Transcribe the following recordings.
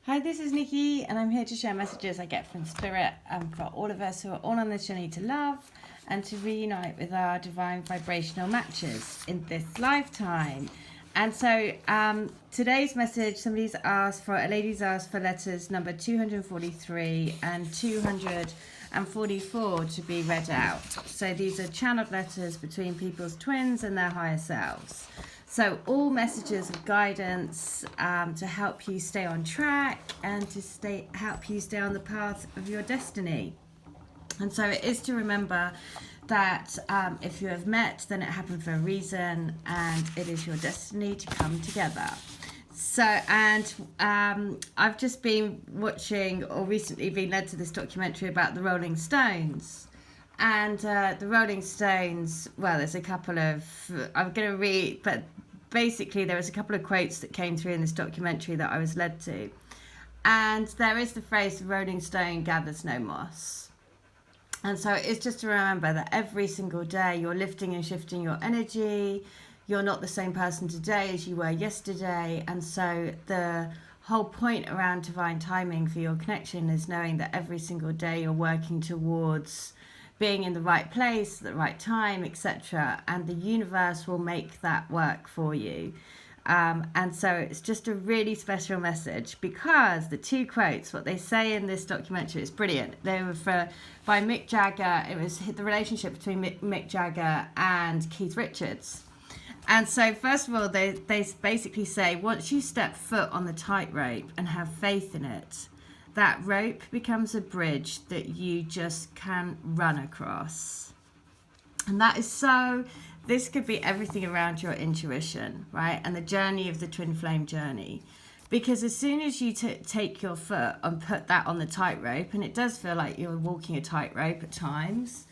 Hi, this is Nikki, and I'm here to share messages I get from Spirit for all of us who are all on this journey to love and to reunite with our divine vibrational matches in this lifetime. And so today's message, a lady's asked for letters number 243 and 244 to be read out. So these are channeled letters between people's twins and their higher selves. So all messages of guidance to help you stay on track and to help you stay on the path of your destiny. And so it is to remember that if you have met, then it happened for a reason, and it is your destiny to come together. So, and I've just been watching, or recently been led to this documentary about the Rolling Stones. And the Rolling Stones, well, there's a couple of, I'm going to read, but basically there was a couple of quotes that came through in this documentary that I was led to. And there is the phrase, the Rolling Stone gathers no moss. And so it's just to remember that every single day you're lifting and shifting your energy. You're not the same person today as you were yesterday. And so the whole point around divine timing for your connection is knowing that every single day you're working towards being in the right place, at the right time, etc. And the universe will make that work for you. And so it's just a really special message, because the two quotes, what they say in this documentary is brilliant. They were by Mick Jagger. It was the relationship between Mick Jagger and Keith Richards. And so first of all, they basically say, once you step foot on the tightrope and have faith in it, that rope becomes a bridge that you just can run across. And that is so, this could be everything around your intuition, right? And the journey of the twin flame journey. Because as soon as you take your foot and put that on the tightrope, and it does feel like you're walking a tightrope at times,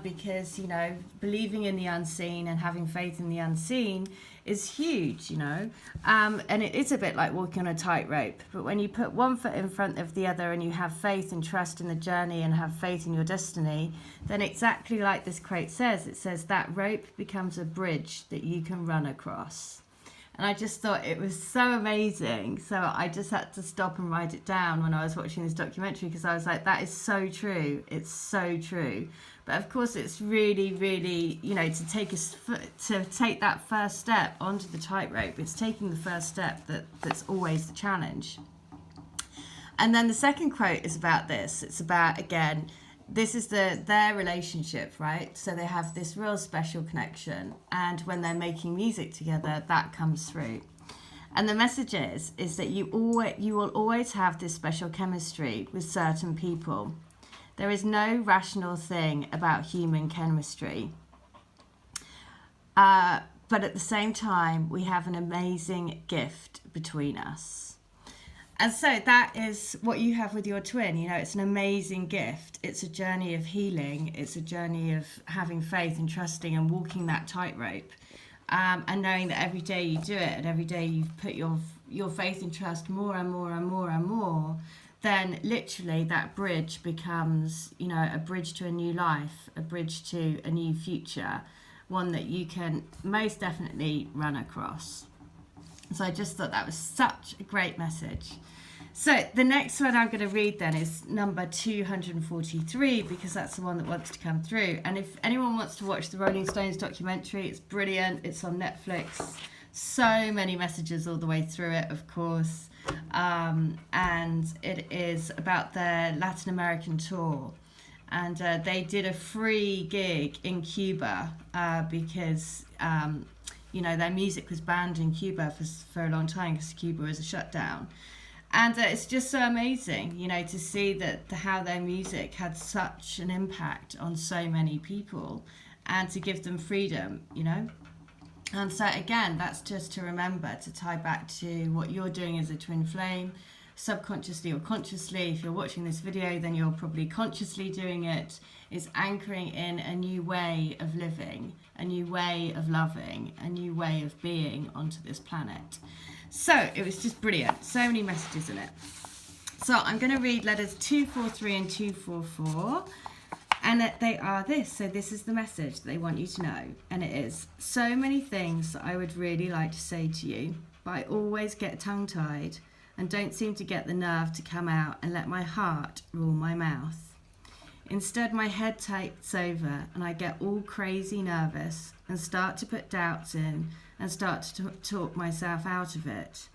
because, you know, believing in the unseen and having faith in the unseen is huge, you know, and it is a bit like walking on a tightrope. But when you put one foot in front of the other and you have faith and trust in the journey and have faith in your destiny, then exactly like this quote says, it says that rope becomes a bridge that you can run across. And I just thought it was so amazing. So I just had to stop and write it down when I was watching this documentary, because I was like, that is so true. It's so true. But of course, it's really, really, you know, to take that first step onto the tightrope. It's taking the first step that's always the challenge. And then the second quote is about this. It's about, again, this is their relationship, right? So they have this real special connection, and when they're making music together, that comes through. And the message is that you will always have this special chemistry with certain people. There is no rational thing about human chemistry. But at the same time, we have an amazing gift between us. And so that is what you have with your twin. You know, it's an amazing gift. It's a journey of healing. It's a journey of having faith and trusting and walking that tightrope. And knowing that every day you do it, and every day you put your faith and trust more and more and more and more, then literally that bridge becomes, you know, a bridge to a new life, a bridge to a new future, one that you can most definitely run across. So I just thought that was such a great message. So the next one I'm going to read then is number 243, because that's the one that wants to come through. And if anyone wants to watch the Rolling Stones documentary, it's brilliant. It's on Netflix. So many messages all the way through it, of course. And it is about their Latin American tour. And they did a free gig in Cuba because... you know, their music was banned in Cuba for a long time because Cuba was a shutdown. And it's just so amazing, you know, to see that how their music had such an impact on so many people, and to give them freedom, you know. And so again, that's just to remember to tie back to what you're doing as a twin flame, subconsciously or consciously. If you're watching this video, then you're probably consciously doing it, is anchoring in a new way of living, a new way of loving, a new way of being onto this planet. So it was just brilliant. So many messages in it. So I'm going to read letters 243 and 244. And they are this. So this is the message that they want you to know. And it is, so many things that I would really like to say to you, but I always get tongue-tied and don't seem to get the nerve to come out and let my heart rule my mouth. Instead, my head takes over and I get all crazy nervous and start to put doubts in and start to talk myself out of it.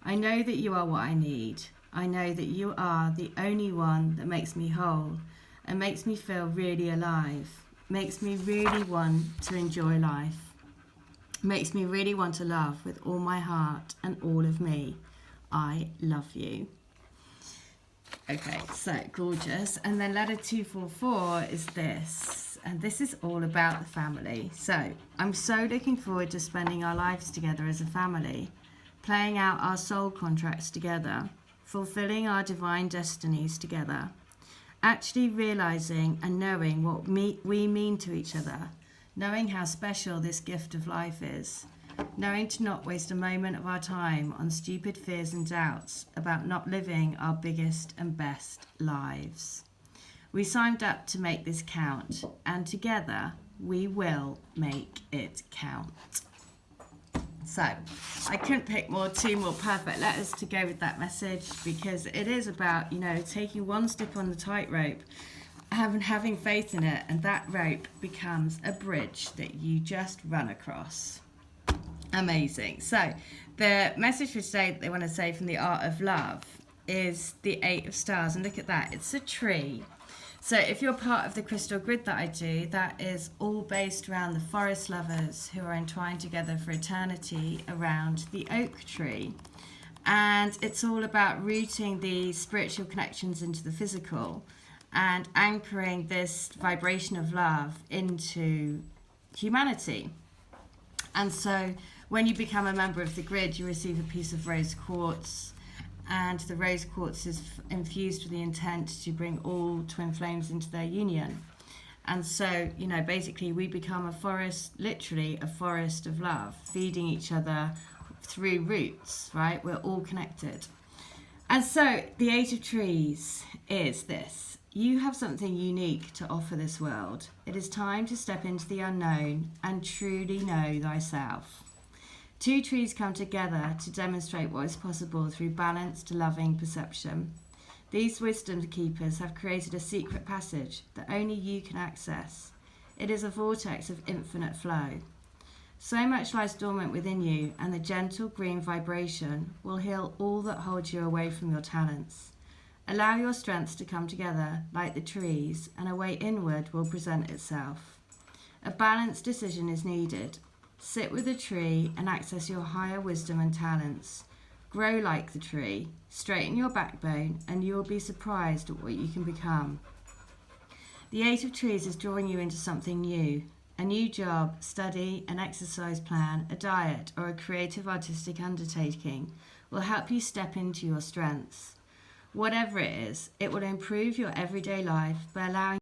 I know that you are what I need. I know that you are the only one that makes me whole and makes me feel really alive, makes me really want to enjoy life, makes me really want to love with all my heart and all of me. I love you. Okay, so gorgeous. And then letter 244 is this, and this is all about the family. So I'm so looking forward to spending our lives together as a family, playing out our soul contracts together, fulfilling our divine destinies together, actually realizing and knowing what we mean to each other, knowing how special this gift of life is, knowing to not waste a moment of our time on stupid fears and doubts about not living our biggest and best lives. We signed up to make this count, and together we will make it count. So I couldn't pick two more perfect letters to go with that message, because it is about, taking one step on the tightrope and having faith in it, and that rope becomes a bridge that you just run across. Amazing. So the message for today that they want to say from the Art of Love is the 8 of Stars, and look at that, it's a tree. So if you're part of the crystal grid that I do, that is all based around the forest lovers who are entwined together for eternity around the oak tree. And it's all about rooting the spiritual connections into the physical and anchoring this vibration of love into humanity. And so when you become a member of the grid, you receive a piece of rose quartz, and the rose quartz is infused with the intent to bring all twin flames into their union. And so, basically we become a forest, literally a forest of love, feeding each other through roots, right? We're all connected. And so the 8 of Trees is this. You have something unique to offer this world. It is time to step into the unknown and truly know thyself. 2 trees come together to demonstrate what is possible through balanced, loving perception. These wisdom keepers have created a secret passage that only you can access. It is a vortex of infinite flow. So much lies dormant within you, and the gentle green vibration will heal all that holds you away from your talents. Allow your strengths to come together like the trees, and a way inward will present itself. A balanced decision is needed. Sit with the tree and access your higher wisdom and talents. Grow like the tree, straighten your backbone, and you will be surprised at what you can become. The 8 of Trees is drawing you into something new. A new job, study, an exercise plan, a diet, or a creative artistic undertaking will help you step into your strengths. Whatever it is, it will improve your everyday life by allowing